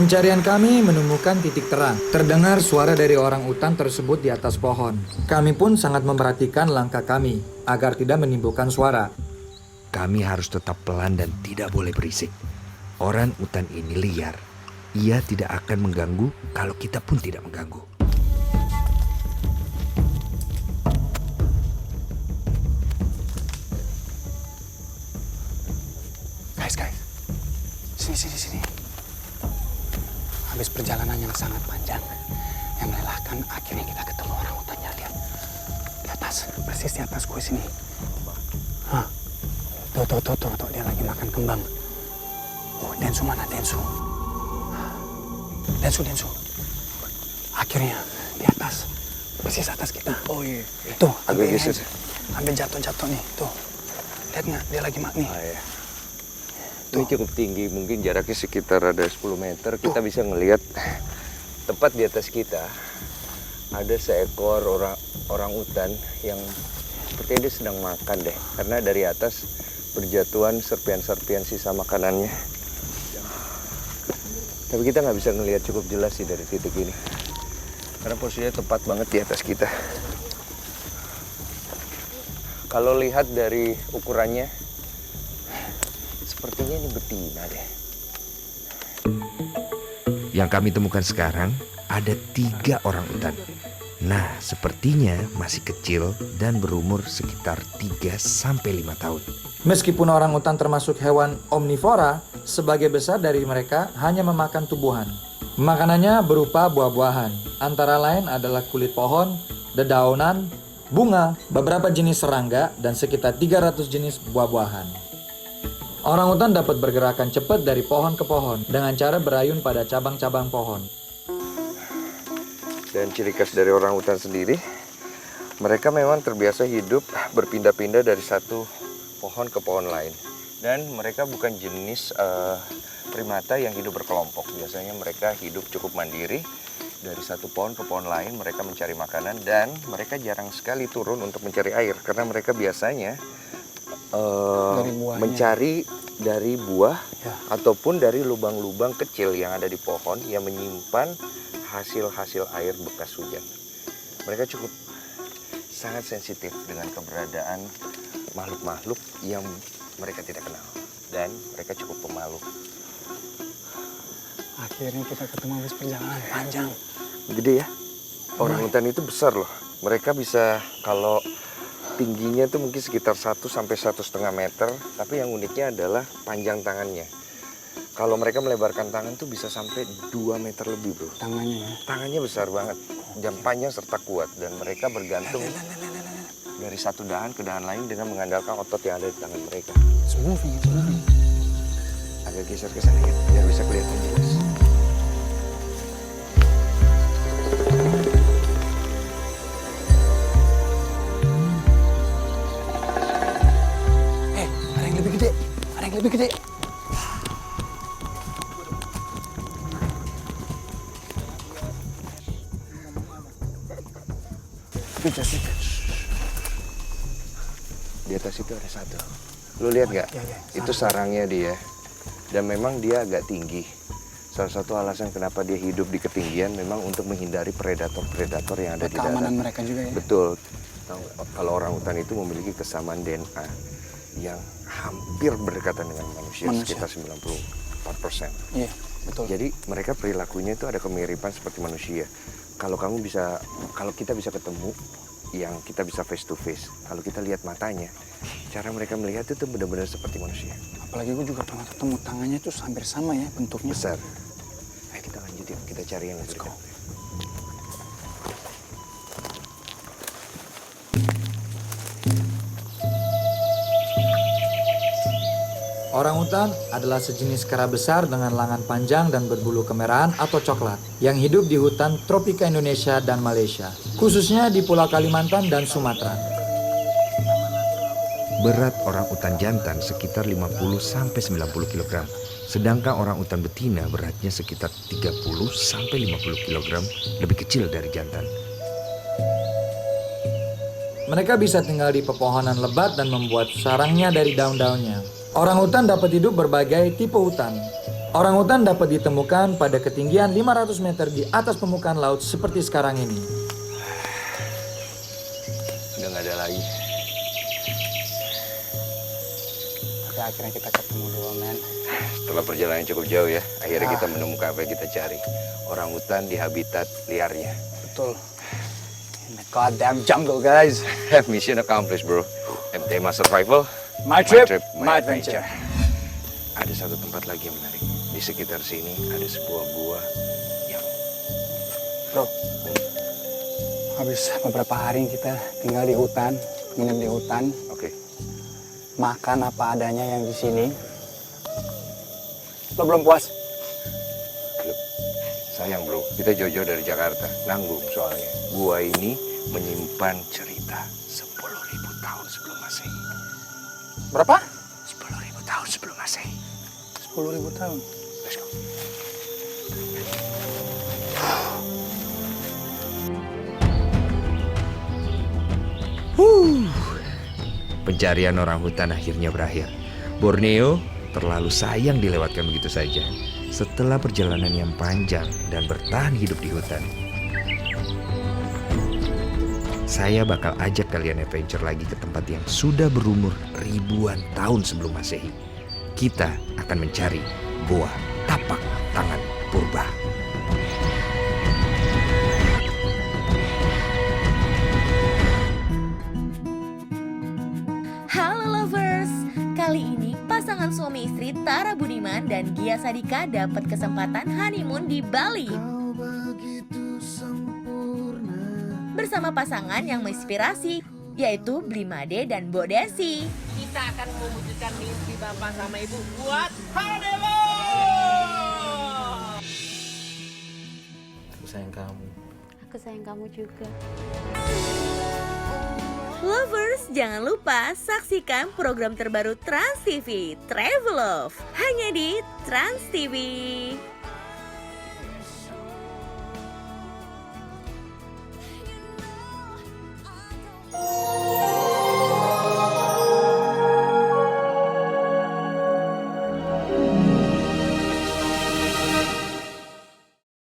Pencarian kami menemukan titik terang. Terdengar suara dari orang utan tersebut di atas pohon. Kami pun sangat memperhatikan langkah kami agar tidak menimbulkan suara. Kami harus tetap pelan dan tidak boleh berisik. Orang utan ini liar. Ia tidak akan mengganggu kalau kita pun tidak mengganggu. Guys. Sini. Habis perjalanan yang sangat panjang, yang melelahkan, akhirnya kita ketemu orang hutannya. Lihat. Di atas, persis di atas gue sini. Hah. Tuh, dia lagi makan kembang. Oh, Densu mana Densu? Densu. Akhirnya di atas, persis atas kita. Oh iya. Tuh, Agak geser. Hampir jatuh nih. Tuh, lihat nggak? Dia lagi mak nih. Ah, iya. Ini cukup tinggi, mungkin jaraknya sekitar ada 10 meter. Kita bisa ngelihat tepat di atas kita ada seekor orang utan yang sepertinya dia sedang makan deh. Karena dari atas berjatuhan serpian-serpian sisa makanannya. Tapi kita nggak bisa ngelihat cukup jelas sih dari titik ini. Karena posisinya tepat banget di atas kita. Kalau lihat dari ukurannya, sepertinya ini betina deh. Yang kami temukan sekarang ada 3 orang utan. Nah, sepertinya masih kecil dan berumur sekitar 3-5 tahun. Meskipun orang utan termasuk hewan omnivora, sebagai besar dari mereka hanya memakan tumbuhan. Makanannya berupa buah-buahan, antara lain adalah kulit pohon, dedaunan, bunga, beberapa jenis serangga, dan sekitar 300 jenis buah-buahan. Orang utan dapat bergerakan cepat dari pohon ke pohon dengan cara berayun pada cabang-cabang pohon. Dan ciri khas dari orang hutan sendiri, mereka memang terbiasa hidup berpindah-pindah dari satu pohon ke pohon lain. Dan mereka bukan jenis primata yang hidup berkelompok. Biasanya mereka hidup cukup mandiri. Dari satu pohon ke pohon lain mereka mencari makanan, dan mereka jarang sekali turun untuk mencari air. Karena mereka biasanya mencari dari buah Ya. ataupun dari lubang-lubang kecil yang ada di pohon yang menyimpan hasil-hasil air bekas hujan. Mereka cukup sangat sensitif dengan keberadaan makhluk-makhluk yang mereka tidak kenal, dan mereka cukup pemalu. Akhirnya kita ketemu habis perjalanan panjang. Gede ya, orang hutan itu besar loh. Mereka bisa, kalau tingginya tuh mungkin sekitar 1 sampai 1,5 meter, tapi yang uniknya adalah panjang tangannya. Kalau mereka melebarkan tangan tuh bisa sampai 2 meter lebih, bro. Tangannya ya. Tangannya besar banget, dan panjang serta kuat, dan mereka bergantung dari satu dahan ke dahan lain dengan mengandalkan otot yang ada di tangan mereka. It's moving. Agak geser ke sana ya, biar bisa kelihatan jelas. Ada yang lebih gede. Di atas itu ada satu. Lu lihat nggak? Ya. Itu sarangnya dia. Dan memang dia agak tinggi. Salah satu alasan kenapa dia hidup di ketinggian memang untuk menghindari predator-predator yang ada di darat. Keamanan mereka juga ya. Betul. Tahu nggak? Kalau orang hutan itu memiliki kesamaan DNA yang hampir berdekatan dengan manusia. Sekitar 94%. Iya, betul. Jadi mereka perilakunya itu ada kemiripan seperti manusia. Kalau kita bisa ketemu, yang kita bisa face to face. Kalau kita lihat matanya, cara mereka melihat itu benar-benar seperti manusia. Apalagi gue juga pernah ketemu, tangannya tuh hampir sama ya bentuknya. Besar. Ayo kita lanjutin, kita cari yang lebih dekat. Orang utan adalah sejenis kera besar dengan lengan panjang dan berbulu kemerahan atau coklat yang hidup di hutan tropika Indonesia dan Malaysia, khususnya di Pulau Kalimantan dan Sumatera. Berat orang utan jantan sekitar 50-90 kg. Sedangkan orang utan betina beratnya sekitar 30-50 kg, lebih kecil dari jantan. Mereka bisa tinggal di pepohonan lebat dan membuat sarangnya dari daun-daunnya. Orang hutan dapat hidup berbagai tipe hutan. Orangutan dapat ditemukan pada ketinggian 500 meter di atas permukaan laut seperti sekarang ini. Udah nggak ada lagi. Tapi akhirnya kita ketemu dulu, men. Setelah perjalanan cukup jauh ya, akhirnya kita menemukan apa yang kita cari. Orangutan di habitat liarnya. Betul. In the goddamn jungle, guys. Mission accomplished, bro. tema survival, My trip, my adventure. Ada satu tempat lagi yang menarik. Di sekitar sini ada sebuah gua yang... Bro, habis beberapa hari kita tinggal di hutan, nginep di hutan, Oke. makan apa adanya yang di sini. Lo belum puas? Loh, sayang bro, kita jauh-jauh dari Jakarta, nanggung soalnya. Gua ini menyimpan cerita 10.000 tahun sebelum Masehi. Berapa? 10.000 tahun sebelum Masehi. 10.000 tahun. Let's go. Pencarian orang hutan akhirnya berakhir. Borneo terlalu sayang dilewatkan begitu saja. Setelah perjalanan yang panjang dan bertahan hidup di hutan, saya bakal ajak kalian adventure lagi ke tempat yang sudah berumur ribuan tahun sebelum Masehi. Kita akan mencari Goa Tapak Tangan Purba. Halo lovers, kali ini pasangan suami istri Tara Budiman dan Gia Sadika dapat kesempatan honeymoon di Bali. Bersama pasangan yang menginspirasi, yaitu Blimade dan Mbok Desi. Kita akan mewujudkan mimpi bapak sama ibu buat honeymoon. Aku sayang kamu. Aku sayang kamu juga. Lovers, jangan lupa saksikan program terbaru Trans TV, Travelove, hanya di Trans TV.